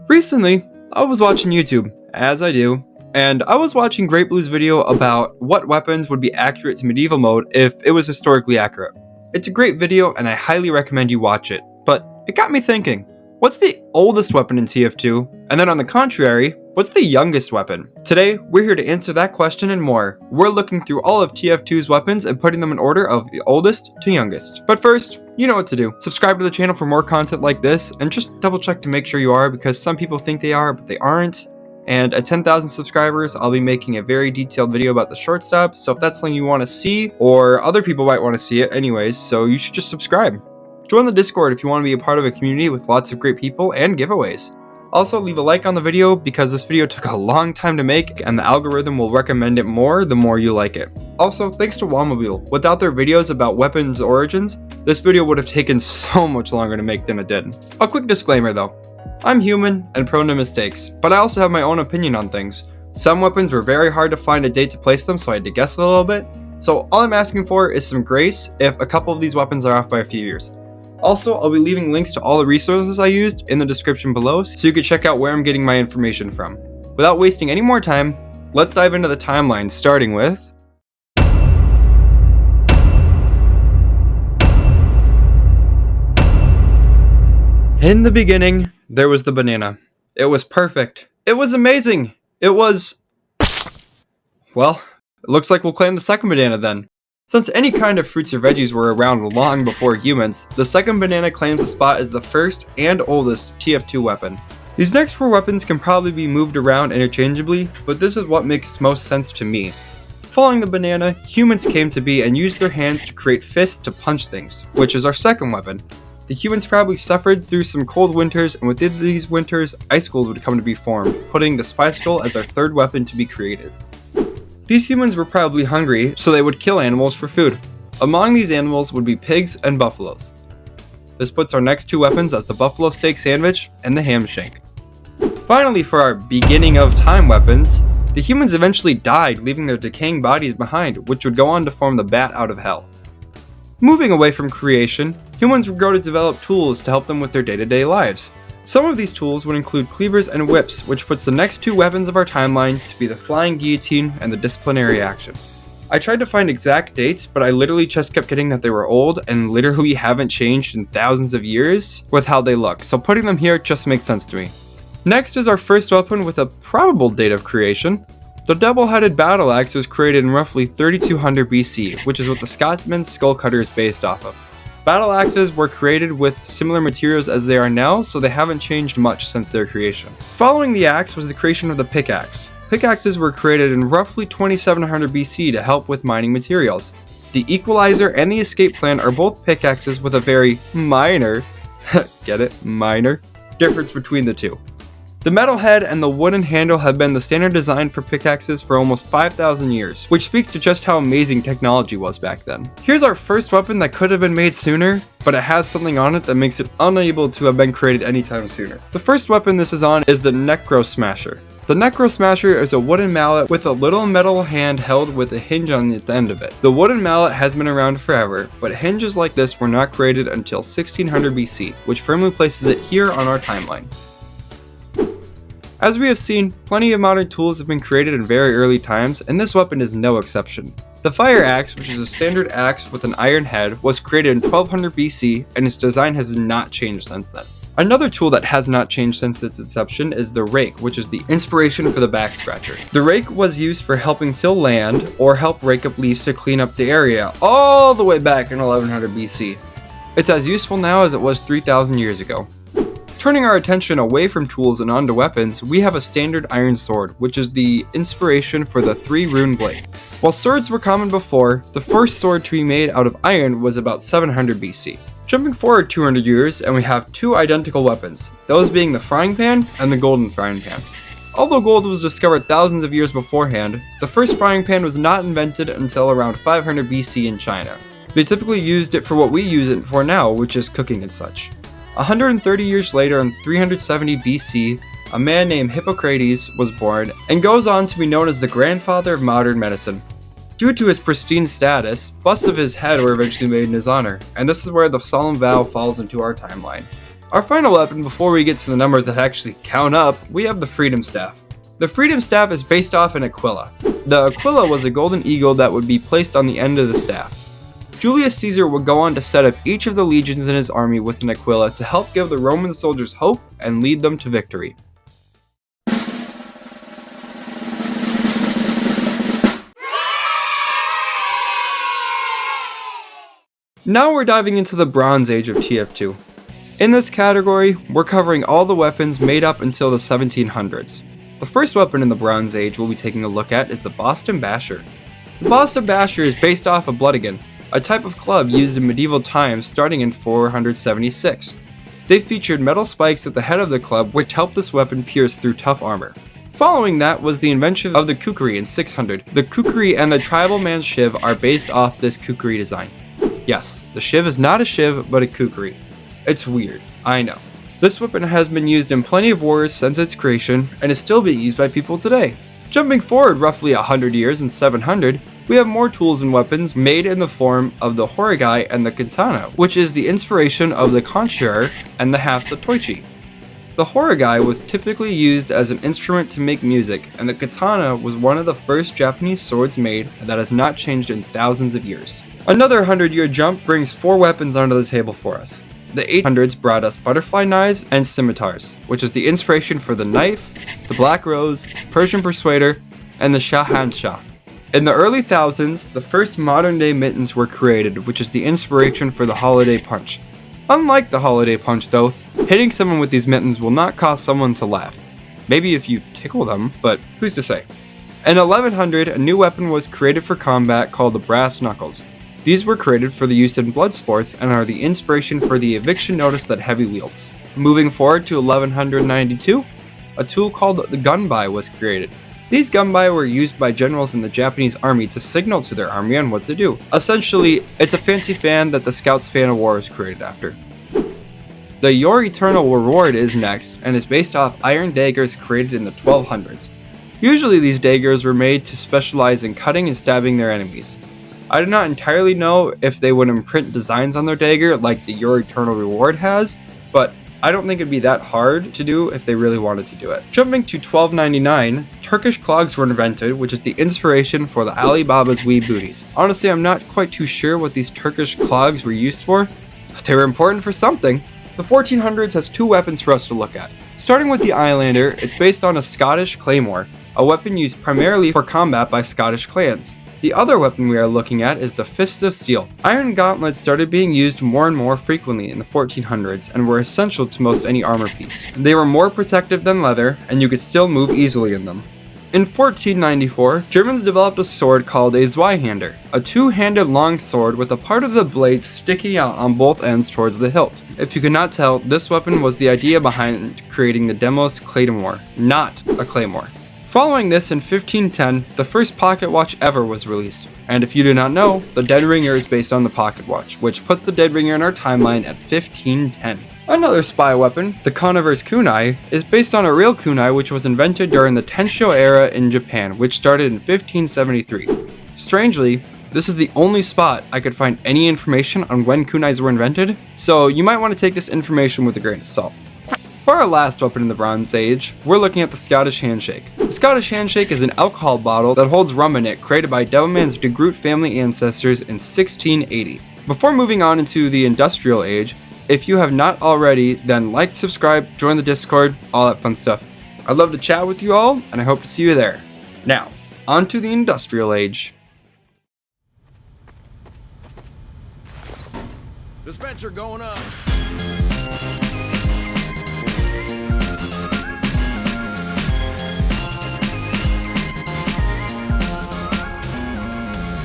Recently, I was watching YouTube, as I do, and I was watching Great Blue's video about what weapons would be accurate to medieval mode if it was historically accurate. It's a great video and I highly recommend you watch it, but it got me thinking, what's the oldest weapon in TF2? And then on the contrary, what's the youngest weapon? Today, we're here to answer that question and more. We're looking through all of TF2's weapons and putting them in order of the oldest to youngest. But first, you know what to do. Subscribe to the channel for more content like this, and just double check to make sure you are, because some people think they are, but they aren't. And at 10,000 subscribers, I'll be making a very detailed video about the shortstop, so if that's something you want to see, or other people might want to see it anyways, so you should just subscribe. Join the Discord if you want to be a part of a community with lots of great people and giveaways. Also, leave a like on the video because this video took a long time to make and the algorithm will recommend it more the more you like it. Also, thanks to Womobile. Without their videos about weapons origins, this video would have taken so much longer to make than it did. A quick disclaimer though. I'm human and prone to mistakes, but I also have my own opinion on things. Some weapons were very hard to find a date to place them, so I had to guess a little bit. So all I'm asking for is some grace if a couple of these weapons are off by a few years. Also, I'll be leaving links to all the resources I used in the description below so you can check out where I'm getting my information from. Without wasting any more time, let's dive into the timeline, starting with... In the beginning, there was the banana. It was perfect. It was amazing. It was... Well, it looks like we'll claim the second banana then. Since any kind of fruits or veggies were around long before humans, the second banana claims the spot as the first and oldest TF2 weapon. These next four weapons can probably be moved around interchangeably, but this is what makes most sense to me. Following the banana, humans came to be and used their hands to create fists to punch things, which is our second weapon. The humans probably suffered through some cold winters, and within these winters, icicles would come to be formed, putting the spicicle as our third weapon to be created. These humans were probably hungry, so they would kill animals for food. Among these animals would be pigs and buffaloes. This puts our next two weapons as the buffalo steak sandwich and the ham shank. Finally, for our beginning of time weapons, the humans eventually died, leaving their decaying bodies behind, which would go on to form the bat out of hell. Moving away from creation, humans would grow to develop tools to help them with their day-to-day lives. Some of these tools would include cleavers and whips, which puts the next two weapons of our timeline to be the flying guillotine and the disciplinary action. I tried to find exact dates, but I literally just kept getting that they were old and literally haven't changed in thousands of years with how they look, so putting them here just makes sense to me. Next is our first weapon with a probable date of creation. The double-headed battle axe was created in roughly 3200 BC, which is what the Scotsman's skull cutter is based off of. Battle axes were created with similar materials as they are now, so they haven't changed much since their creation. Following the axe was the creation of the pickaxe. Pickaxes were created in roughly 2700 BC to help with mining materials. The equalizer and the escape plan are both pickaxes with a very minor, get it, minor, difference between the two. The metal head and the wooden handle have been the standard design for pickaxes for almost 5,000 years, which speaks to just how amazing technology was back then. Here's our first weapon that could have been made sooner, but it has something on it that makes it unable to have been created anytime sooner. The first weapon this is on is the Necro Smasher. The Necro Smasher is a wooden mallet with a little metal hand held with a hinge on the end of it. The wooden mallet has been around forever, but hinges like this were not created until 1600 BC, which firmly places it here on our timeline. As we have seen, plenty of modern tools have been created in very early times, and this weapon is no exception. The fire axe, which is a standard axe with an iron head, was created in 1200 BC, and its design has not changed since then. Another tool that has not changed since its inception is the rake, which is the inspiration for the back scratcher. The rake was used for helping till land or help rake up leaves to clean up the area all the way back in 1100 BC. It's as useful now as it was 3,000 years ago. Turning our attention away from tools and onto weapons, we have a standard iron sword, which is the inspiration for the 3-rune blade. While swords were common before, the first sword to be made out of iron was about 700 BC. Jumping forward 200 years, and we have two identical weapons, those being the frying pan and the golden frying pan. Although gold was discovered thousands of years beforehand, the first frying pan was not invented until around 500 BC in China. They typically used it for what we use it for now, which is cooking and such. 130 years later, in 370 BC, a man named Hippocrates was born and goes on to be known as the grandfather of modern medicine. Due to his pristine status, busts of his head were eventually made in his honor, and this is where the solemn vow falls into our timeline. Our final weapon before we get to the numbers that actually count up, we have the Freedom Staff. The Freedom Staff is based off an aquila. The aquila was a golden eagle that would be placed on the end of the staff. Julius Caesar would go on to set up each of the legions in his army with an aquila to help give the Roman soldiers hope and lead them to victory. Now we're diving into the Bronze Age of TF2. In this category, we're covering all the weapons made up until the 1700s. The first weapon in the Bronze Age we'll be taking a look at is the Boston Basher. The Boston Basher is based off a bloodgun, a type of club used in medieval times starting in 476. They featured metal spikes at the head of the club which helped this weapon pierce through tough armor. Following that was the invention of the kukri in 600. The kukri and the tribal man's shiv are based off this kukri design. Yes, the shiv is not a shiv but a kukri. It's weird, I know. This weapon has been used in plenty of wars since its creation and is still being used by people today. Jumping forward roughly 100 years in 700, we have more tools and weapons made in the form of the horigai and the katana, which is the inspiration of the conchier and the hafsatoichi. The horigai was typically used as an instrument to make music, and the katana was one of the first Japanese swords made that has not changed in thousands of years. Another 100-year jump brings 4 weapons onto the table for us. The 800s brought us butterfly knives and scimitars, which is the inspiration for the knife, the black rose, Persian persuader, and the shahanshah. In the early thousands, the first modern-day mittens were created, which is the inspiration for the holiday punch. Unlike the holiday punch though, hitting someone with these mittens will not cause someone to laugh. Maybe if you tickle them, but who's to say? In 1100, a new weapon was created for combat called the brass knuckles. These were created for the use in blood sports and are the inspiration for the eviction notice that Heavy wields. Moving forward to 1192, a tool called the gunbai was created. These gunbai were used by generals in the Japanese army to signal to their army on what to do. Essentially, it's a fancy fan that the Scouts fan of war is created after. The Your Eternal Reward is next and is based off iron daggers created in the 1200s. Usually these daggers were made to specialize in cutting and stabbing their enemies. I do not entirely know if they would imprint designs on their dagger like the Your Eternal Reward has, but I don't think it'd be that hard to do if they really wanted to do it. Jumping to 1299, Turkish clogs were invented, which is the inspiration for the Alibaba's wee booties. Honestly, I'm not quite too sure what these Turkish clogs were used for, but they were important for something. The 1400s has 2 weapons for us to look at. Starting with the Islander, it's based on a Scottish claymore, a weapon used primarily for combat by Scottish clans. The other weapon we are looking at is the Fists of Steel. Iron gauntlets started being used more and more frequently in the 1400s and were essential to most any armor piece. They were more protective than leather, and you could still move easily in them. In 1494, Germans developed a sword called a Zweihander, a 2-handed long sword with a part of the blade sticking out on both ends towards the hilt. If you could not tell, this weapon was the idea behind creating the Demos Claymore, not a claymore. Following this, in 1510, the first pocket watch ever was released. And if you do not know, the Dead Ringer is based on the pocket watch, which puts the Dead Ringer in our timeline at 1510. Another spy weapon, the Conoverse kunai, is based on a real kunai which was invented during the Tensho era in Japan, which started in 1573. Strangely, this is the only spot I could find any information on when kunais were invented, so you might want to take this information with a grain of salt. For our last weapon in the Bronze Age, we're looking at the Scottish Handshake. The Scottish Handshake is an alcohol bottle that holds rum in it, created by Devilman's de Groot family ancestors in 1680. Before moving on into the Industrial Age, if you have not already, then like, subscribe, join the Discord, all that fun stuff. I'd love to chat with you all, and I hope to see you there. Now, on to the Industrial Age. Dispenser going up.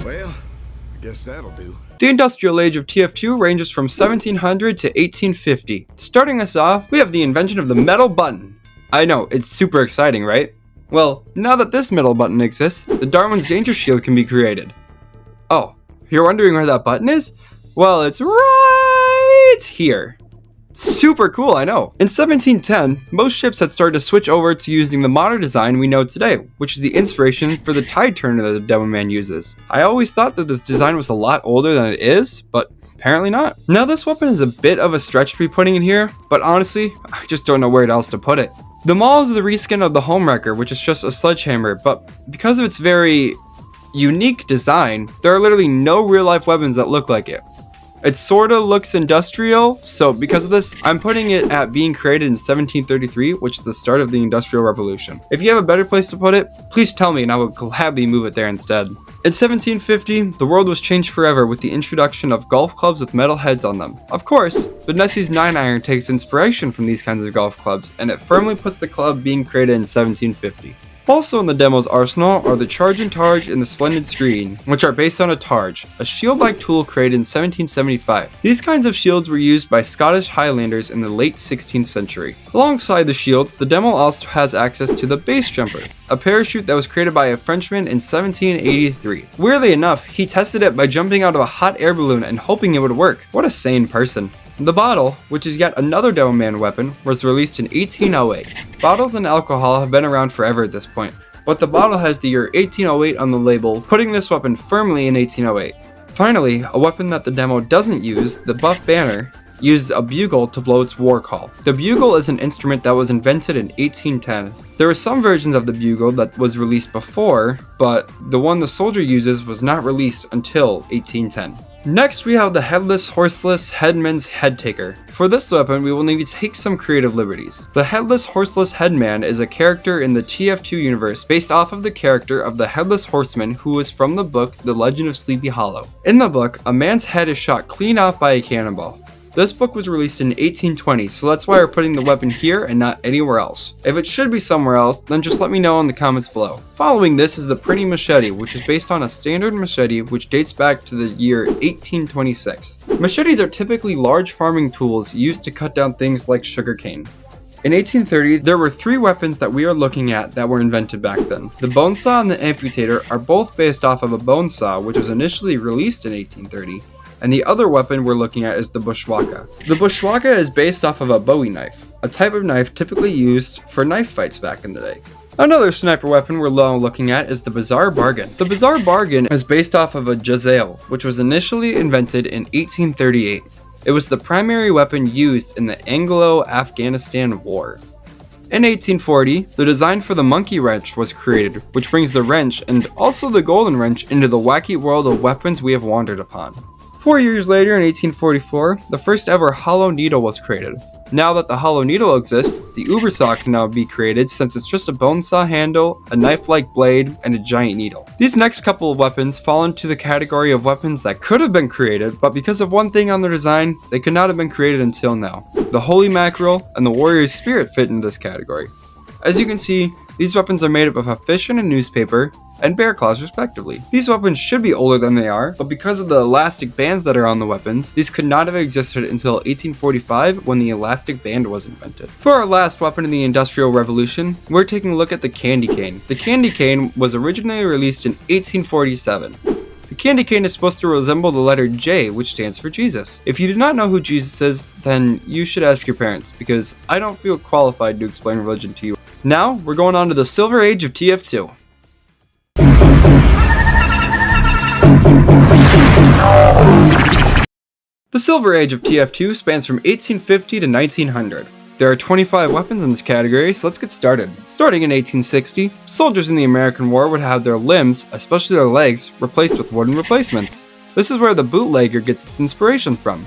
Well, I guess that'll do. The Industrial Age of TF2 ranges from 1700 to 1850. Starting us off, we have the invention of the metal button. I know, it's super exciting, right? Well, now that this metal button exists, the Darwin's Danger Shield can be created. Oh, you're wondering where that button is? Well, it's right here. Super cool, I know. In 1710, most ships had started to switch over to using the modern design we know today, which is the inspiration for the tide turner that the Devilman uses. I always thought that this design was a lot older than it is, but Apparently not. Now this weapon is a bit of a stretch to be putting in here, but honestly, I just don't know where else to put it. The Maul is the reskin of the Homewrecker, which is just a sledgehammer, but because of its very unique design, there are literally no real life weapons that look like it. It sorta looks industrial, so because of this, I'm putting it at being created in 1733, which is the start of the Industrial Revolution. If you have a better place to put it, please tell me and I will gladly move it there instead. In 1750, the world was changed forever with the introduction of golf clubs with metal heads on them. Of course, the Nessie's 9-iron takes inspiration from these kinds of golf clubs, and it firmly puts the club being created in 1750. Also in the demo's arsenal are the Charge and Targe and the Splendid Screen, which are based on a targe, a shield-like tool created in 1775. These kinds of shields were used by Scottish Highlanders in the late 16th century. Alongside the shields, the demo also has access to the base jumper, a parachute that was created by a Frenchman in 1783. Weirdly enough, he tested it by jumping out of a hot air balloon and hoping it would work. What a sane person. The bottle, which is yet another Demo Man weapon, was released in 1808. Bottles and alcohol have been around forever at this point, but the bottle has the year 1808 on the label, putting this weapon firmly in 1808. Finally, a weapon that the demo doesn't use, the Buff Banner, used a bugle to blow its war call. The bugle is an instrument that was invented in 1810. There were some versions of the bugle that was released before, but the one the soldier uses was not released until 1810. Next, we have the Headless Horseless Headman's Headtaker. For this weapon, we will need to take some creative liberties. The Headless Horseless Headman is a character in the TF2 universe based off of the character of the Headless Horseman who is from the book The Legend of Sleepy Hollow. In the book, a man's head is shot clean off by a cannonball. This book was released in 1820, so that's why we're putting the weapon here and not anywhere else. If it should be somewhere else, then just let me know in the comments below. Following this is the Pretty Machete, which is based on a standard machete which dates back to the year 1826. Machetes are typically large farming tools used to cut down things like sugarcane. In 1830, there were 3 weapons that we are looking at that were invented back then. The bone saw and the amputator are both based off of a bone saw which was initially released in 1830. And the other weapon we're looking at is the bushwhacker. The bushwhacker is based off of a Bowie knife, a type of knife typically used for knife fights back in the day. Another sniper weapon we're now looking at is the Bizarre Bargain. The Bizarre Bargain is based off of a Jazail, which was initially invented in 1838. It was the primary weapon used in the Anglo-Afghanistan War. In 1840, the design for the monkey wrench was created, which brings the wrench and also the golden wrench into the wacky world of weapons we have wandered upon. 4 years later, in 1844, the first ever hollow needle was created. Now that the hollow needle exists, the uber saw can now be created since it's just a bone saw handle, a knife-like blade, and a giant needle. These next couple of weapons fall into the category of weapons that could have been created, but because of one thing on their design, they could not have been created until now. The Holy Mackerel and the Warrior's Spirit fit into this category. As you can see, these weapons are made up of a fish and a newspaper, and bear claws respectively. These weapons should be older than they are, but because of the elastic bands that are on the weapons, these could not have existed until 1845 when the elastic band was invented. For our last weapon in the Industrial Revolution, we're taking a look at the candy cane. The candy cane was originally released in 1847. The candy cane is supposed to resemble the letter J, which stands for Jesus. If you do not know who Jesus is, then you should ask your parents, because I don't feel qualified to explain religion to you. Now, we're going on to the Silver Age of TF2. The Silver Age of TF2 spans from 1850 to 1900. There are 25 weapons in this category, so let's get started. Starting in 1860, soldiers in the American War would have their limbs, especially their legs, replaced with wooden replacements. This is where the bootlegger gets its inspiration from.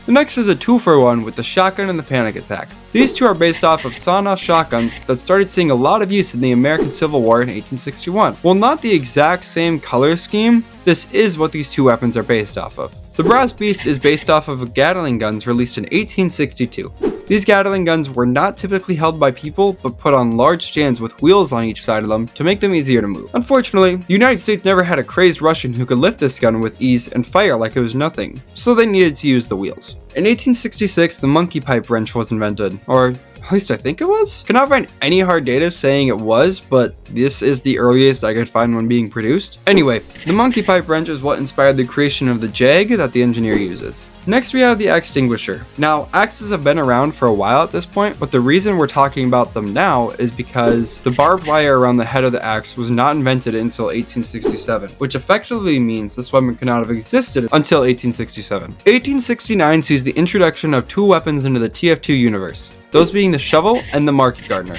The next is a 2-for-1 with the shotgun and the panic attack. These two are based off of sawn-off shotguns that started seeing a lot of use in the American Civil War in 1861. While not the exact same color scheme, this is what these two weapons are based off of. The Brass Beast is based off of Gatling guns released in 1862. These Gatling guns were not typically held by people, but put on large stands with wheels on each side of them to make them easier to move. Unfortunately, the United States never had a crazed Russian who could lift this gun with ease and fire like it was nothing, so they needed to use the wheels. In 1866, the monkey pipe wrench was invented, or At least I think it was. Cannot find any hard data saying it was, but this is the earliest I could find one being produced. Anyway, the monkey pipe wrench is what inspired the creation of the jag that the engineer uses. Next we have the extinguisher. Now, axes have been around for a while at this point, but the reason we're talking about them now is because the barbed wire around the head of the axe was not invented until 1867, which effectively means this weapon could not have existed until 1867. 1869 sees the introduction of two weapons into the TF2 universe, those being the shovel and the market gardener.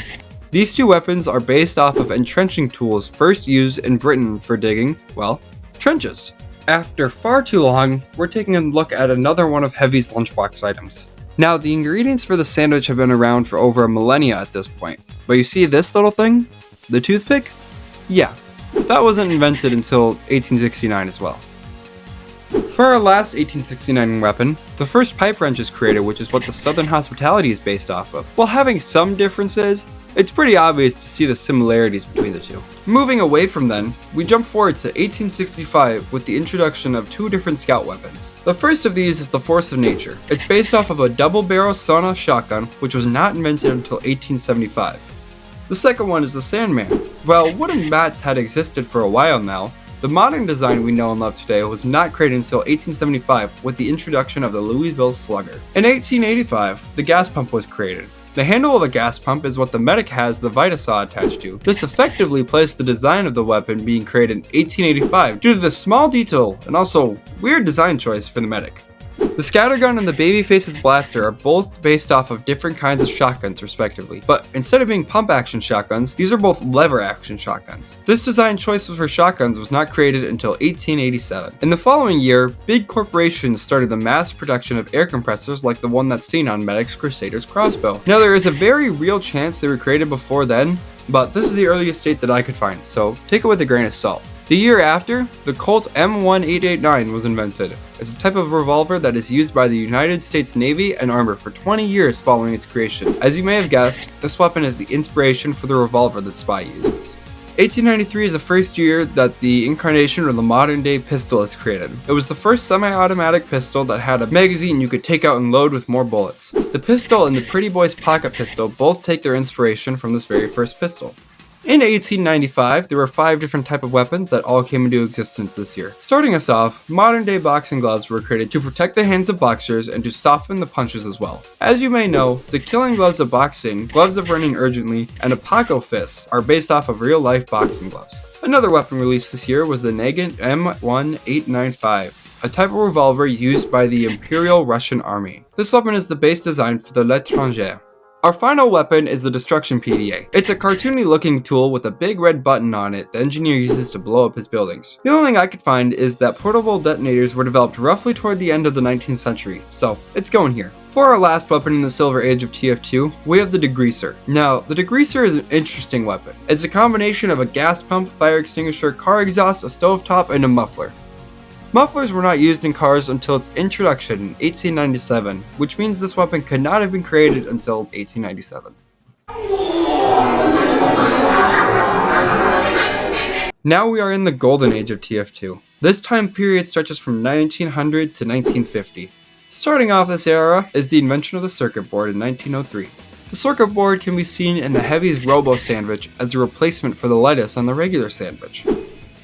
These two weapons are based off of entrenching tools first used in Britain for digging, well, trenches. After far too long, we're taking a look at another one of Heavy's lunchbox items. Now, the ingredients for the sandwich have been around for over a millennia at this point, but you see this little thing? The toothpick? Yeah, that wasn't invented until 1869 as well. For our last 1869 weapon, the first pipe wrench is created, which is what the Southern hospitality is based off of. While having some differences, it's pretty obvious to see the similarities between the two. Moving away from then, we jump forward to 1865 with the introduction of two different scout weapons. The first of these is the Force of Nature. It's based off of a double-barrel sawn-off shotgun, which was not invented until 1875. The second one is the Sandman. While wooden bats had existed for a while now, the modern design we know and love today was not created until 1875 with the introduction of the Louisville Slugger. In 1885, the gas pump was created. The handle of a gas pump is what the medic has the Vitasaw attached to. This effectively placed the design of the weapon being created in 1885 due to the small detail and also weird design choice for the medic. The scattergun and the Babyface's blaster are both based off of different kinds of shotguns respectively, but instead of being pump action shotguns, these are both lever action shotguns. This design choice for shotguns was not created until 1887. In the following year, big corporations started the mass production of air compressors like the one that's seen on Medic's Crusader's crossbow. Now there is a very real chance they were created before then, but this is the earliest date that I could find, so take it with a grain of salt. The year after, the Colt M1889 was invented. It's a type of revolver that is used by the United States Navy and Armor for 20 years following its creation. As you may have guessed, this weapon is the inspiration for the revolver that Spy uses. 1893 is the first year that the incarnation of the modern-day pistol is created. It was the first semi-automatic pistol that had a magazine you could take out and load with more bullets. The pistol and the Pretty Boy's pocket pistol both take their inspiration from this very first pistol. In 1895, there were 5 different types of weapons that all came into existence this year. Starting us off, modern-day boxing gloves were created to protect the hands of boxers and to soften the punches as well. As you may know, the killing gloves of boxing, gloves of running urgently, and a Paco fist are based off of real-life boxing gloves. Another weapon released this year was the Nagant M1895. A type of revolver used by the Imperial Russian Army. This weapon is the base design for the L'Étranger. Our final weapon is the Destruction PDA. It's a cartoony looking tool with a big red button on it the engineer uses to blow up his buildings. The only thing I could find is that portable detonators were developed roughly toward the end of the 19th century, so it's going here. For our last weapon in the Silver Age of TF2, we have the degreaser. Now, the degreaser is an interesting weapon. It's a combination of a gas pump, fire extinguisher, car exhaust, a stovetop, and a muffler. Mufflers were not used in cars until its introduction in 1897, which means this weapon could not have been created until 1897. Now we are in the golden age of TF2. This time period stretches from 1900 to 1950. Starting off this era is the invention of the circuit board in 1903. The circuit board can be seen in the Heavy's Robo Sandwich as a replacement for the lettuce on the regular sandwich.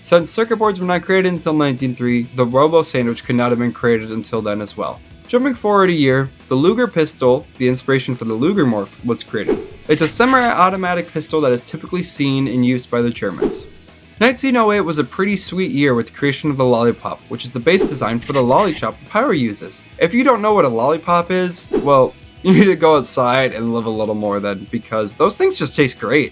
Since circuit boards were not created until 1903, the Robo Sandwich could not have been created until then as well. Jumping forward a year, the Luger pistol, the inspiration for the Luger morph, was created. It's a semi-automatic pistol that is typically seen in use by the Germans. 1908 was a pretty sweet year with the creation of the Lollipop, which is the base design for the Lollichop the Pyro uses. If you don't know what a Lollipop is, well, you need to go outside and live a little more then, because those things just taste great.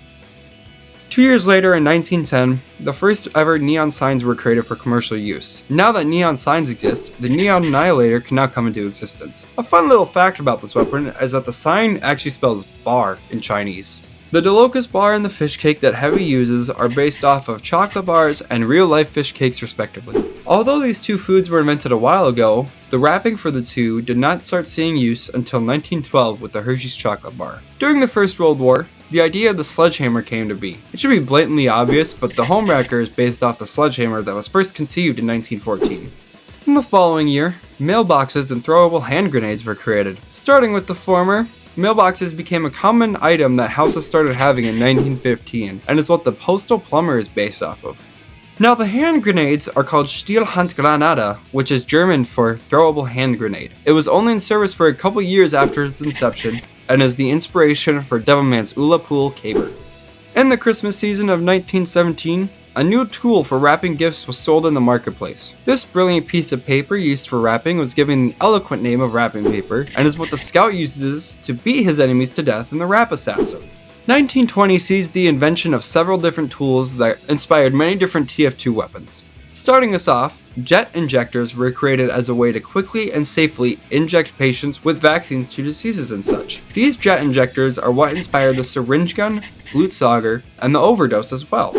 2 years later, in 1910, the first ever neon signs were created for commercial use. Now that neon signs exist, the Neon Annihilator can now come into existence. A fun little fact about this weapon is that the sign actually spells bar in Chinese. The DeLocust bar and the fish cake that Heavy uses are based off of chocolate bars and real-life fish cakes respectively. Although these two foods were invented a while ago, the wrapping for the two did not start seeing use until 1912 with the Hershey's chocolate bar. During the First World War, the idea of the sledgehammer came to be. It should be blatantly obvious, but the homewrecker is based off the sledgehammer that was first conceived in 1914. In the following year, mailboxes and throwable hand grenades were created. Starting with the former, Mailboxes became a common item that houses started having in 1915, and is what the postal plumber is based off of. Now, the hand grenades are called Stielhandgranate, which is German for throwable hand grenade. It was only in service for a couple years after its inception, and is the inspiration for Devilman's Ula Pool caber. In the Christmas season of 1917, a new tool for wrapping gifts was sold in the marketplace. This brilliant piece of paper used for wrapping was given the eloquent name of wrapping paper, and is what the scout uses to beat his enemies to death in the Rap Assassin. 1920 sees the invention of several different tools that inspired many different TF2 weapons. Starting us off, jet injectors were created as a way to quickly and safely inject patients with vaccines to diseases and such. These jet injectors are what inspired the syringe gun, Blutsauger, and the overdose as well.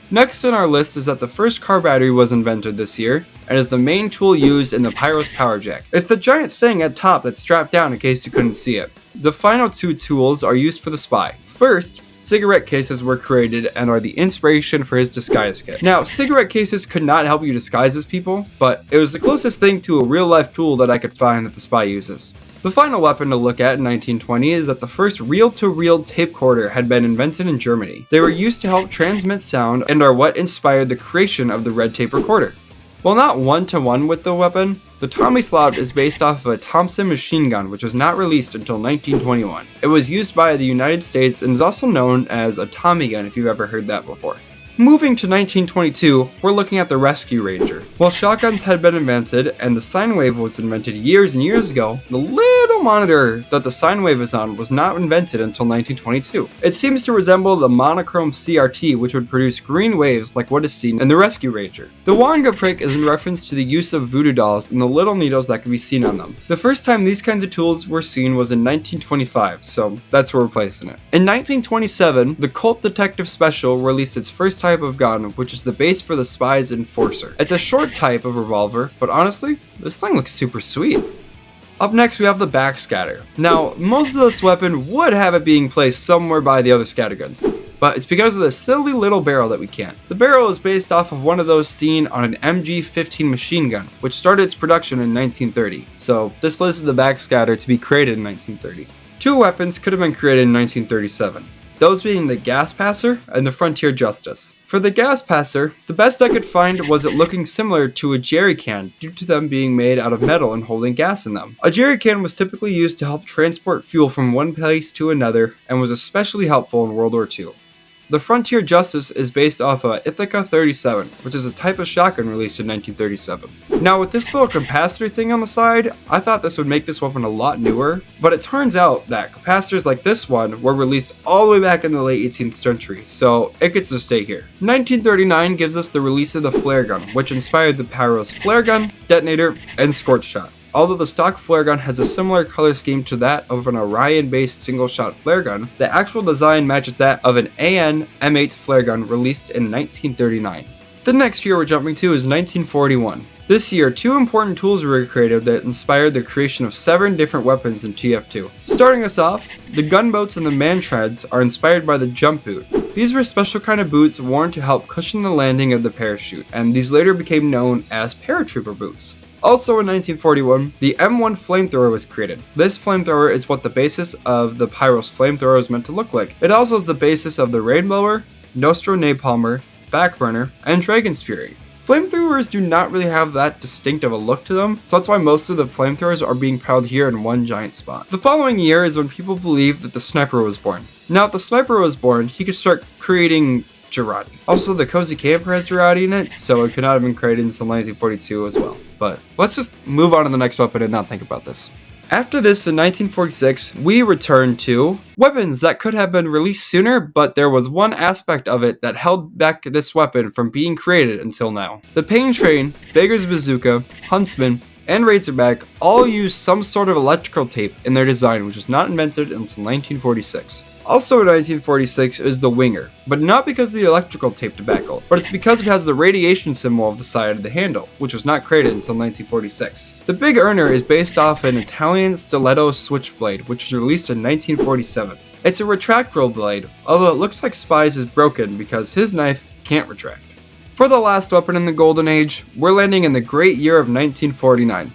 Next on our list is that the first car battery was invented this year, and is the main tool used in the Pyro's power jack. It's the giant thing at top that's strapped down in case you couldn't see it. The final two tools are used for the spy. First, cigarette cases were created and are the inspiration for his disguise kit. Now, cigarette cases could not help you disguise as people, but it was the closest thing to a real-life tool that I could find that the spy uses. The final weapon to look at in 1920 is that the first reel-to-reel tape recorder had been invented in Germany. They were used to help transmit sound and are what inspired the creation of the red tape recorder. While not one-to-one with the weapon, the Tomislav is based off of a Thompson machine gun, which was not released until 1921. It was used by the United States and is also known as a Tommy gun if you've ever heard that before. Moving to 1922, we're looking at the Rescue Ranger. While shotguns had been invented and the sine wave was invented years and years ago, the little monitor that the sine wave is on was not invented until 1922. It seems to resemble the monochrome CRT, which would produce green waves like what is seen in the Rescue Ranger. The Wonga prick is in reference to the use of voodoo dolls and the little needles that can be seen on them. The first time these kinds of tools were seen was in 1925, so that's where we're placing it. In 1927, the Colt Detective Special released its first type of gun, which is the base for the Spy's Enforcer. It's a short type of revolver, but honestly, this thing looks super sweet. Up next, we have the backscatter. Now, most of this weapon would have it being placed somewhere by the other scatterguns, but it's because of the silly little barrel that we can't. The barrel is based off of one of those seen on an MG-15 machine gun, which started its production in 1930. So this places the backscatter to be created in 1930. Two weapons could have been created in 1937. Those being the gas passer and the frontier justice. For the gas passer, the best I could find was it looking similar to a jerry can due to them being made out of metal and holding gas in them. A jerry can was typically used to help transport fuel from one place to another and was especially helpful in World War II. The Frontier Justice is based off of Ithaca 37, which is a type of shotgun released in 1937. Now with this little capacitor thing on the side, I thought this would make this weapon a lot newer, but it turns out that capacitors like this one were released all the way back in the late 18th century, so it gets to stay here. 1939 gives us the release of the flare gun, which inspired the Pyro's flare gun, detonator, and scorch shot. Although the stock flare gun has a similar color scheme to that of an Orion-based single-shot flare gun, the actual design matches that of an AN M8 flare gun released in 1939. The next year we're jumping to is 1941. This year, two important tools were created that inspired the creation of 7 different weapons in TF2. Starting us off, the gunboats and the man-treads are inspired by the jump boot. These were special kind of boots worn to help cushion the landing of the parachute, and these later became known as paratrooper boots. Also in 1941, the M1 flamethrower was created. This flamethrower is what the basis of the Pyro's flamethrower is meant to look like. It also is the basis of the Rainblower, Nostro Napalmer, Backburner, and Dragon's Fury. Flamethrowers do not really have that distinct of a look to them, so that's why most of the flamethrowers are being piled here in one giant spot. The following year is when people believed that the sniper was born. Now if the sniper was born, he could start creating Girardi. Also, the Cozy Camper has Girardi in it, so it could not have been created until 1942 as well. But let's just move on to the next weapon and not think about this. After this, in 1946, we return to weapons that could have been released sooner, but there was one aspect of it that held back this weapon from being created until now. The Pain Train, Beggar's Bazooka, Huntsman, and Razorback all used some sort of electrical tape in their design, which was not invented until 1946. Also in 1946 is the Winger, but not because of the electrical tape tobacco, but it's because it has the radiation symbol of the side of the handle, which was not created until 1946. The Big Earner is based off an Italian stiletto switchblade, which was released in 1947. It's a retractable blade, although it looks like Spy's is broken because his knife can't retract. For the last weapon in the Golden Age, we're landing in the great year of 1949.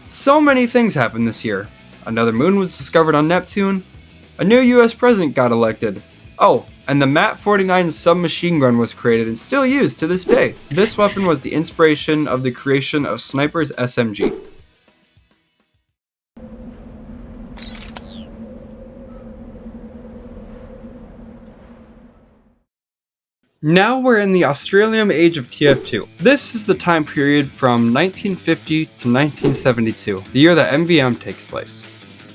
So many things happened this year. Another moon was discovered on Neptune, A new US president got elected. Oh, and the MAT-49 submachine gun was created and still used to this day. This weapon was the inspiration of the creation of Sniper's SMG. Now we're in the Australium Age of TF2. This is the time period from 1950 to 1972, the year that MVM takes place.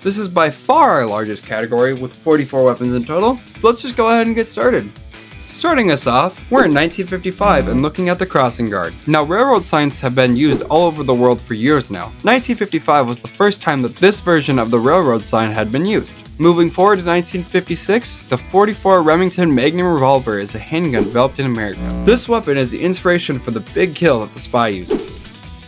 This is by far our largest category with 44 weapons in total, so let's just go ahead and get started. Starting us off, we're in 1955 and looking at the crossing guard. Now, railroad signs have been used all over the world for years now. 1955 was the first time that this version of the railroad sign had been used. Moving forward to 1956, the .44 Remington Magnum revolver is a handgun developed in America. This weapon is the inspiration for the big kill that the spy uses.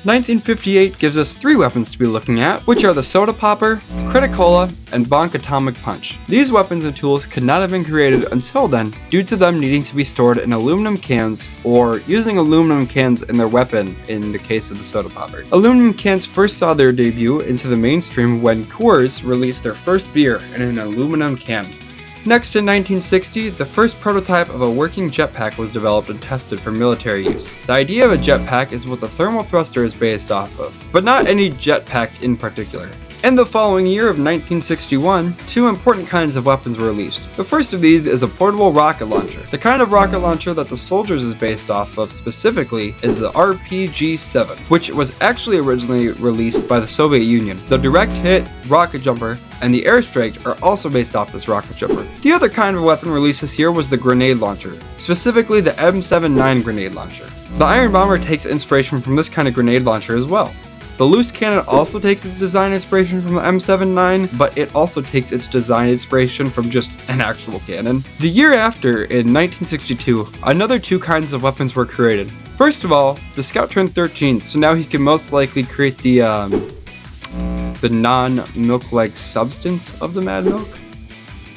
1958 gives us 3 weapons to be looking at, which are the Soda Popper, Criticola, and Bonk Atomic Punch. These weapons and tools could not have been created until then due to them needing to be stored in aluminum cans or using aluminum cans in their weapon in the case of the Soda Popper. Aluminum cans first saw their debut into the mainstream when Coors released their first beer in an aluminum can. Next, in 1960, the first prototype of a working jetpack was developed and tested for military use. The idea of a jetpack is what the thermal thruster is based off of, but not any jetpack in particular. In the following year of 1961, 2 important kinds of weapons were released. The first of these is a portable rocket launcher. The kind of rocket launcher that the soldiers is based off of specifically is the RPG-7, which was actually originally released by the Soviet Union. The direct hit, rocket jumper, and the airstrike are also based off this rocket jumper. The other kind of weapon released this year was the grenade launcher, specifically the M79 grenade launcher. The Iron Bomber takes inspiration from this kind of grenade launcher as well. The loose cannon also takes its design inspiration from the M79, but it also takes its design inspiration from just an actual cannon. The year after, in 1962, another 2 kinds of weapons were created. First of all, the Scout turned 13, so now he can most likely create the non-milk-like substance of the Mad Milk.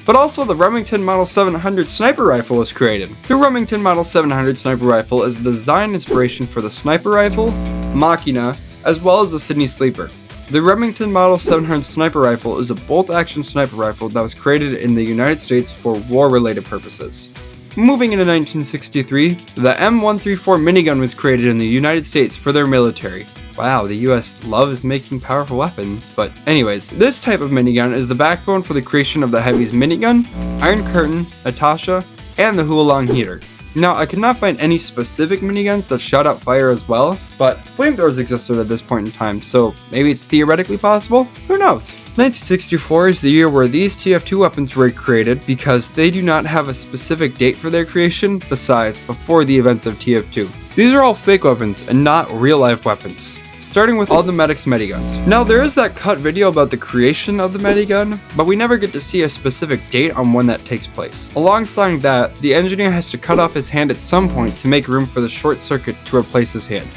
But also the Remington Model 700 sniper rifle was created. The Remington Model 700 sniper rifle is the design inspiration for the sniper rifle, Machina, as well as the Sydney Sleeper. The Remington Model 700 sniper rifle is a bolt-action sniper rifle that was created in the United States for war-related purposes. Moving into 1963, the M134 minigun was created in the United States for their military. Wow, the US loves making powerful weapons, but anyways, this type of minigun is the backbone for the creation of the Heavy's minigun, Iron Curtain, Natasha, and the Hualong heater. Now, I could not find any specific miniguns that shot out fire as well, but flamethrowers existed at this point in time, so maybe it's theoretically possible? Who knows? 1964 is the year where these TF2 weapons were created because they do not have a specific date for their creation besides before the events of TF2. These are all fake weapons and not real-life weapons. Starting with all the Medic's Mediguns. Now, there is that cut video about the creation of the Medigun, but we never get to see a specific date on when that takes place. Alongside that, the engineer has to cut off his hand at some point to make room for the short circuit to replace his hand.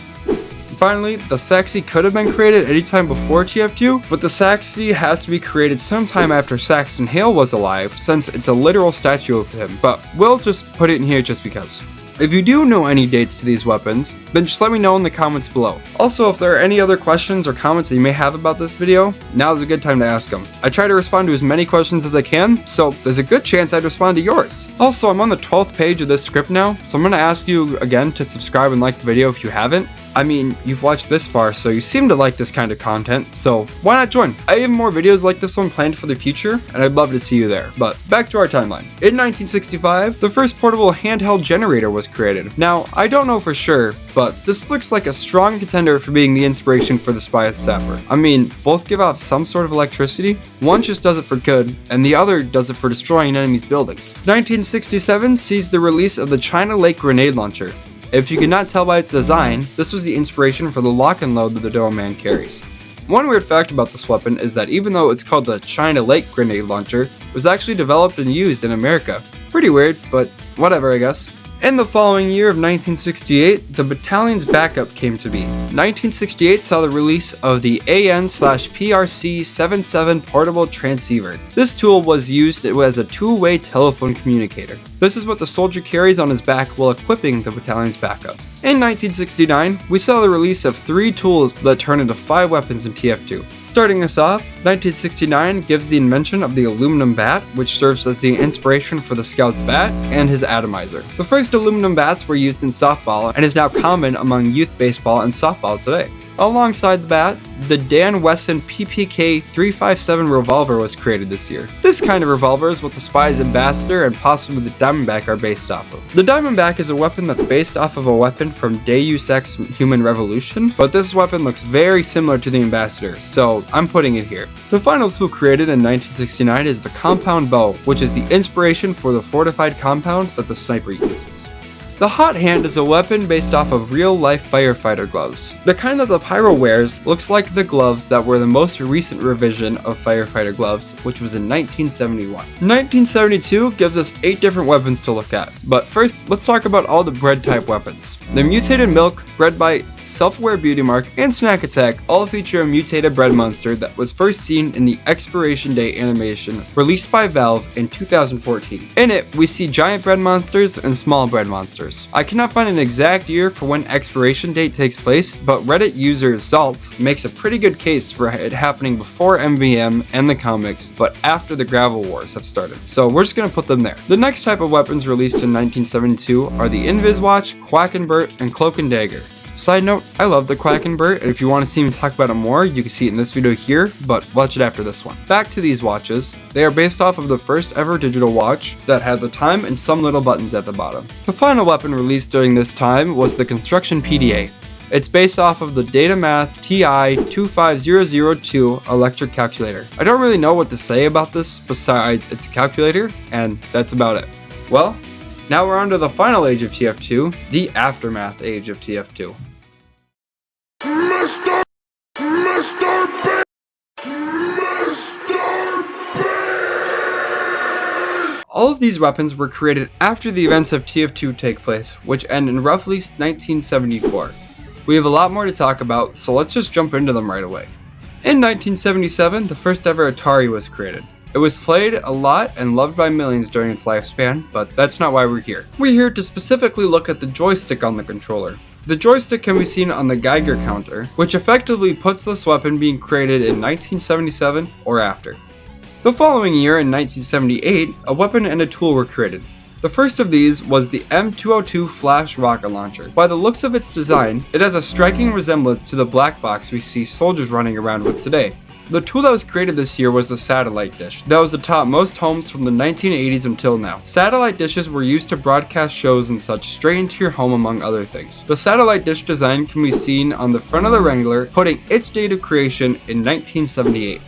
Finally, the Saxy could have been created anytime before TF2, but the Saxy has to be created sometime after Saxton Hale was alive, since it's a literal statue of him, but we'll just put it in here just because. If you do know any dates to these weapons, then just let me know in the comments below. Also, if there are any other questions or comments that you may have about this video, now is a good time to ask them. I try to respond to as many questions as I can, so there's a good chance I'd respond to yours. Also, I'm on the 12th page of this script now, so I'm going to ask you again to subscribe and like the video if you haven't. I mean, you've watched this far, so you seem to like this kind of content, so why not join? I have more videos like this one planned for the future, and I'd love to see you there. But back to our timeline. In 1965, the first portable handheld generator was created. Now, I don't know for sure, but this looks like a strong contender for being the inspiration for the Spy Sapper. I mean, both give off some sort of electricity. One just does it for good, and the other does it for destroying enemies' buildings. 1967 sees the release of the China Lake grenade launcher. If you could not tell by its design, this was the inspiration for the lock and load that the Doe Man carries. One weird fact about this weapon is that even though it's called the China Lake grenade launcher, it was actually developed and used in America. Pretty weird, but whatever, I guess. In the following year of 1968, the battalion's backup came to be. 1968 saw the release of the AN/PRC-77 portable transceiver. This tool was used as a two-way telephone communicator. This is what the soldier carries on his back while equipping the battalion's backup. In 1969, we saw the release of 3 tools that turned into 5 weapons in TF2. Starting us off, 1969 gives the invention of the aluminum bat, which serves as the inspiration for the Scout's bat and his atomizer. The first aluminum bats were used in softball and is now common among youth baseball and softball today. Alongside the bat, the Dan Wesson PPK 357 revolver was created this year. This kind of revolver is what the Spy's Ambassador and possibly the Diamondback are based off of. The Diamondback is a weapon that's based off of a weapon from Deus Ex Human Revolution, but this weapon looks very similar to the Ambassador, so I'm putting it here. The final tool created in 1969 is the compound bow, which is the inspiration for the fortified compound that the sniper uses. The hot hand is a weapon based off of real-life firefighter gloves. The kind that the pyro wears looks like the gloves that were the most recent revision of firefighter gloves, which was in 1971. 1972 gives us 8 different weapons to look at, but first let's talk about all the bread type weapons. The mutated milk, bread bite, self-aware beauty mark, and snack attack all feature a mutated bread monster that was first seen in the expiration date animation released by Valve in 2014. In it, we see giant bread monsters and small bread monsters. I cannot find an exact year for when expiration date takes place, but Reddit user Zaltz makes a pretty good case for it happening before MVM and the comics, but after the Gravel Wars have started. So we're just gonna put them there. The next type of weapons released in 1972 are the Invis Watch, Quack and Burt, and Cloak and Dagger. Side note, I love the Quack and Burt, and if you want to see me talk about it more, you can see it in this video here, but watch it after this one. Back to these watches. They are based off of the first ever digital watch that had the time and some little buttons at the bottom. The final weapon released during this time was the Construction PDA. It's based off of the Datamath TI-25002 electric calculator. I don't really know what to say about this besides it's a calculator, and that's about it. Well, now we're on to the final age of TF2, the Aftermath age of TF2. Mr. All of these weapons were created after the events of TF2 take place, which end in roughly 1974. We have a lot more to talk about, so let's just jump into them right away. In 1977, the first ever Atari was created. It was played a lot and loved by millions during its lifespan, but that's not why we're here. We're here to specifically look at the joystick on the controller. The joystick can be seen on the Geiger counter, which effectively puts this weapon being created in 1977 or after. The following year, in 1978, a weapon and a tool were created. The first of these was the M202 Flash Rocket Launcher. By the looks of its design, it has a striking resemblance to the black box we see soldiers running around with today. The tool that was created this year was the satellite dish that was atop most homes from the 1980s until now. Satellite dishes were used to broadcast shows and such straight into your home, among other things. The satellite dish design can be seen on the front of the Wrangler, putting its date of creation in 1978.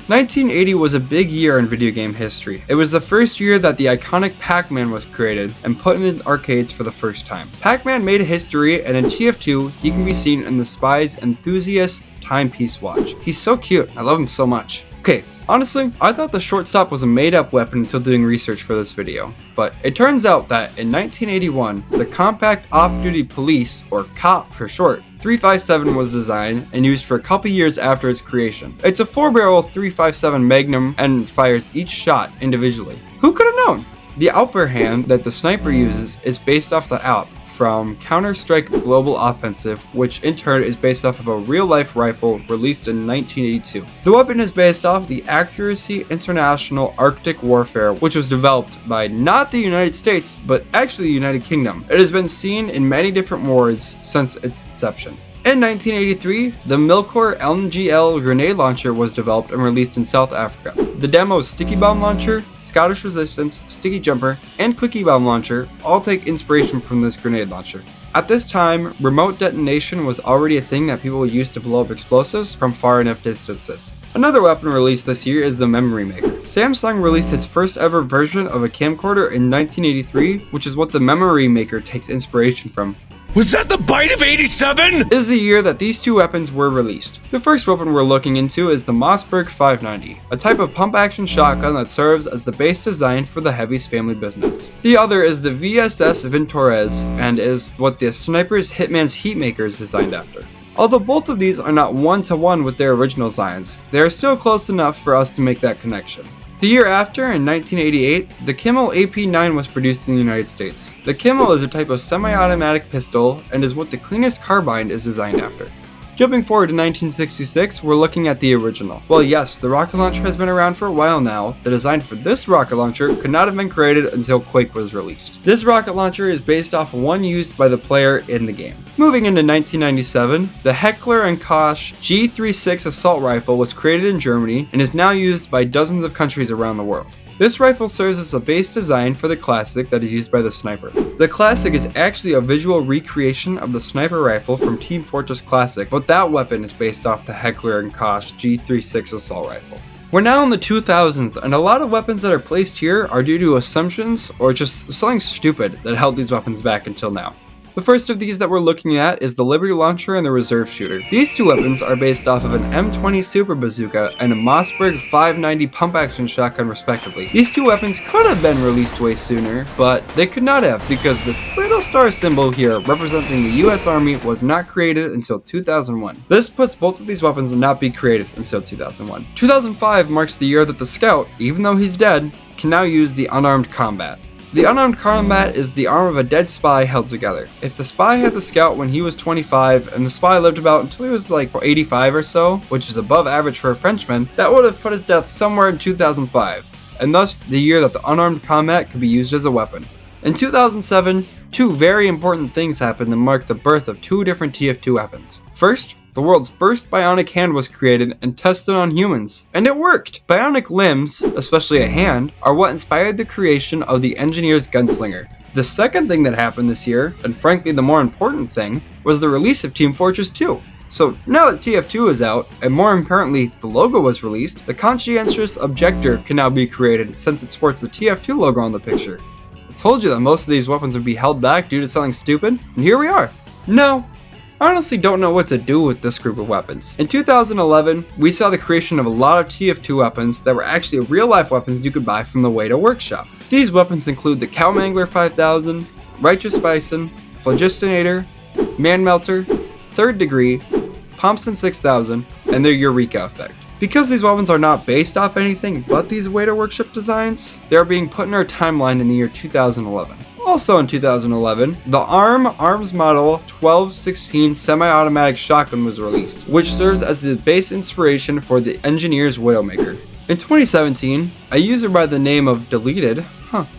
1980 was a big year in video game history. It was the first year that the iconic Pac-Man was created and put in arcades for the first time. Pac-Man made history, and in TF2, he can be seen in the Spy's Enthusiast timepiece watch. He's so cute. I love him so much. Okay, honestly, I thought the shortstop was a made-up weapon until doing research for this video, but it turns out that in 1981, the Compact Off-Duty Police, or COP for short, 357 was designed and used for a couple years after its creation. It's a 4-barrel 357 Magnum and fires each shot individually. Who could have known? The upper hand that the sniper uses is based off the ALP from Counter-Strike Global Offensive, which in turn is based off of a real-life rifle released in 1982. The weapon is based off the Accuracy International Arctic Warfare, which was developed by not the United States, but actually the United Kingdom. It has been seen in many different wars since its inception. In 1983, the Milcor LMGL grenade launcher was developed and released in South Africa. The demo Sticky Bomb Launcher, Scottish Resistance, Sticky Jumper, and Quickie Bomb Launcher all take inspiration from this grenade launcher. At this time, remote detonation was already a thing that people used to blow up explosives from far enough distances. Another weapon released this year is the Memory Maker. Samsung released its first ever version of a camcorder in 1983, which is what the Memory Maker takes inspiration from. Was that the bite of 87? This is the year that these two weapons were released. The first weapon we're looking into is the Mossberg 590, a type of pump-action shotgun that serves as the base design for the Heavy's family business. The other is the VSS Ventores, and is what the Sniper's Hitman's Heatmaker is designed after. Although both of these are not one-to-one with their original designs, they are still close enough for us to make that connection. The year after, in 1988, the Kimmel AP9 was produced in the United States. The Kimmel is a type of semi-automatic pistol and is what the cleanest carbine is designed after. Jumping forward to 1966, we're looking at the original. Well, yes, the rocket launcher has been around for a while now. The design for this rocket launcher could not have been created until Quake was released. This rocket launcher is based off one used by the player in the game. Moving into 1997, the Heckler & Koch G36 assault rifle was created in Germany and is now used by dozens of countries around the world. This rifle serves as a base design for the Classic that is used by the Sniper. The Classic is actually a visual recreation of the Sniper rifle from Team Fortress Classic, but that weapon is based off the Heckler & Koch G36 assault rifle. We're now in the 2000s, and a lot of weapons that are placed here are due to assumptions or just something stupid that held these weapons back until now. The first of these that we're looking at is the Liberty Launcher and the Reserve Shooter. These two weapons are based off of an M20 Super Bazooka and a Mossberg 590 pump-action shotgun respectively. These two weapons could have been released way sooner, but they could not have because this little star symbol here representing the US Army was not created until 2001. This puts both of these weapons not be created until 2001. 2005 marks the year that the Scout, even though he's dead, can now use the Unarmed Combat. The Unarmed Combat is the arm of a dead spy held together. If the spy had the Scout when he was 25 and the spy lived about until he was like 85 or so, which is above average for a Frenchman, that would have put his death somewhere in 2005, and thus the year that the Unarmed Combat could be used as a weapon. In 2007, two very important things happened that marked the birth of two different TF2 weapons. First, the world's first bionic hand was created and tested on humans, and it worked! Bionic limbs, especially a hand, are what inspired the creation of the Engineer's Gunslinger. The second thing that happened this year, and frankly the more important thing, was the release of Team Fortress 2. So now that TF2 is out, and more importantly the logo was released, the Conscientious Objector can now be created since it sports the TF2 logo on the picture. I told you that most of these weapons would be held back due to something stupid, and here we are. No. I honestly don't know what to do with this group of weapons. In 2011, we saw the creation of a lot of TF2 weapons that were actually real-life weapons you could buy from the Weta Workshop. These weapons include the Cowmangler 5000, Righteous Bison, Phlogistinator, Man Melter, Third Degree, Thompson 6000, and their Eureka effect. Because these weapons are not based off anything but these Weta Workshop designs, they are being put in our timeline in the year 2011. Also in 2011, the Arms Model 1216 semi-automatic shotgun was released, which serves as the base inspiration for the Engineer's Widowmaker. In 2017, a user by the name of Deleted,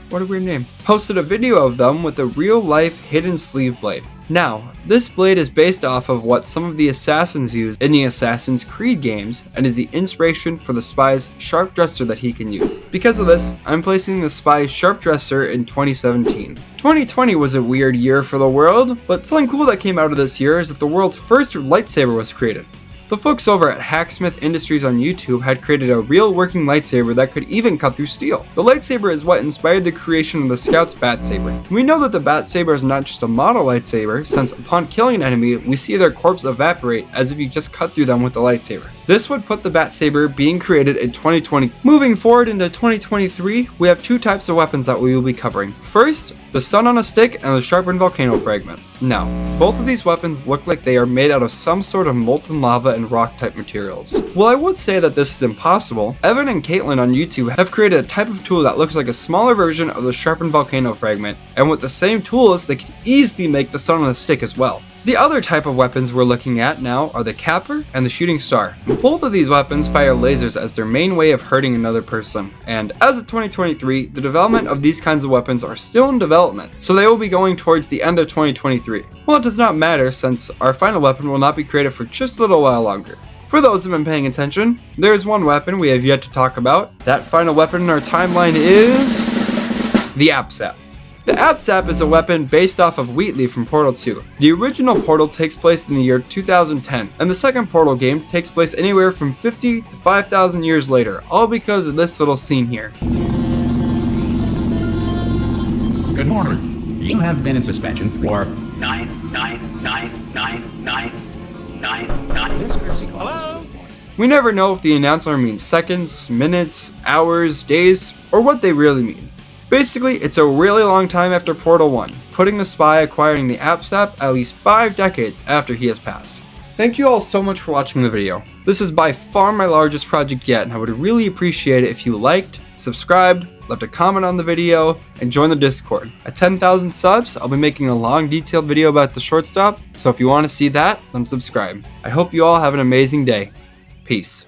what a weird name, posted a video of them with a real-life hidden sleeve blade. Now, this blade is based off of what some of the assassins use in the Assassin's Creed games and is the inspiration for the spy's sharp dresser that he can use. Because of this, I'm placing the spy's sharp dresser in 2017. 2020 was a weird year for the world, but something cool that came out of this year is that the world's first lightsaber was created. The folks over at Hacksmith Industries on YouTube had created a real working lightsaber that could even cut through steel. The lightsaber is what inspired the creation of the Scout's Bat Saber. We know that the Bat Saber is not just a model lightsaber, since upon killing an enemy, we see their corpse evaporate as if you just cut through them with the lightsaber. This would put the Bat Saber being created in 2020. Moving forward into 2023, we have two types of weapons that we will be covering. First, the Sun on a Stick and the Sharpened Volcano Fragment. Now, both of these weapons look like they are made out of some sort of molten lava and rock type materials. While I would say that this is impossible, Evan and Caitlin on YouTube have created a type of tool that looks like a smaller version of the Sharpened Volcano Fragment, and with the same tools, they can easily make the Sun on a Stick as well. The other type of weapons we're looking at now are the Capper and the Shooting Star. Both of these weapons fire lasers as their main way of hurting another person, and as of 2023, the development of these kinds of weapons are still in development, so they will be going towards the end of 2023. Well, it does not matter since our final weapon will not be created for just a little while longer. For those who have been paying attention, there is one weapon we have yet to talk about. That final weapon in our timeline is the APSAP. The APSAP is a weapon based off of Wheatley from Portal 2. The original Portal takes place in the year 2010, and the second Portal game takes place anywhere from 50 to 5,000 years later, all because of this little scene here. Good morning. You have been in suspension for 9999999. this courtesy call. Hello? We never know if the announcer means seconds, minutes, hours, days, or what they really mean. Basically, it's a really long time after Portal 1, putting the spy acquiring the APSAP at least 5 decades after he has passed. Thank you all so much for watching the video. This is by far my largest project yet, and I would really appreciate it if you liked, subscribed, left a comment on the video, and join the Discord. At 10,000 subs, I'll be making a long detailed video about the shortstop, so if you want to see that, then subscribe. I hope you all have an amazing day. Peace.